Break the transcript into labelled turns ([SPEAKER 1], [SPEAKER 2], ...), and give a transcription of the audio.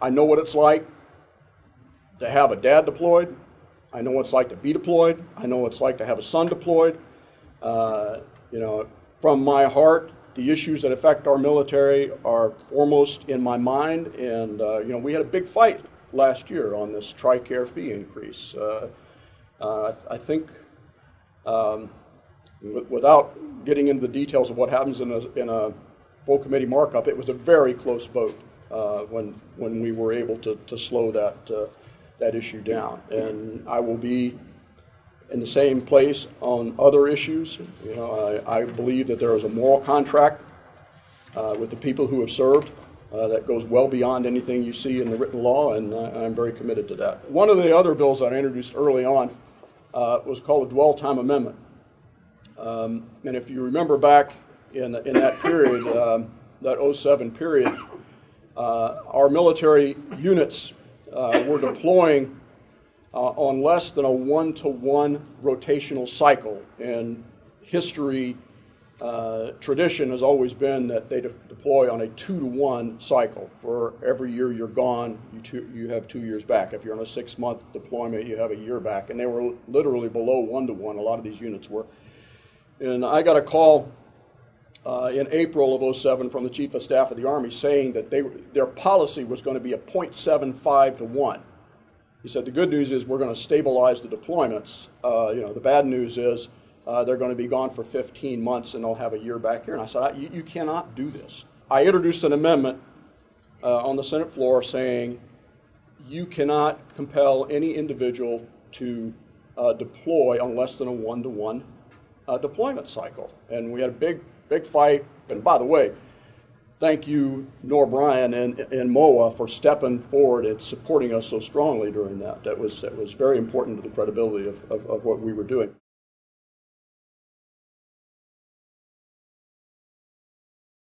[SPEAKER 1] I know what it's like to have a dad deployed. I know what it's like to be deployed. I know what it's like to have a son deployed. From my heart, the issues that affect our military are foremost in my mind. And, we had a big fight last year on this TRICARE fee increase. I think, without getting into the details of what happens in a full committee markup, it was a very close vote when we were able to slow that issue down. And I will be in the same place on other issues. I believe that there is a moral contract with the people who have served that goes well beyond anything you see in the written law, and I'm very committed to that. One of the other bills that I introduced early on was called the Dwell Time Amendment. And if you remember back in that period, that 07 period, our military units were deploying on less than a 1-to-1 rotational cycle. And history, tradition has always been that they deploy on a 2-to-1 cycle. For every year you're gone, you have 2 years back. If you're on a 6-month deployment, you have a year back. And they were literally below 1-to-1, a lot of these units were. And I got a call in April of 07 from the Chief of Staff of the Army saying that their policy was going to be a 0.75 to 1. He said the good news is we're going to stabilize the deployments. The bad news is they're going to be gone for 15 months and they'll have a year back here. And I said, you cannot do this. I introduced an amendment on the Senate floor saying you cannot compel any individual to deploy on less than a 1-to-1 deployment cycle. And we had a big fight. And by the way, thank you, Nor Bryan and MOA, for stepping forward and supporting us so strongly during that. That was very important to the credibility of what we were doing.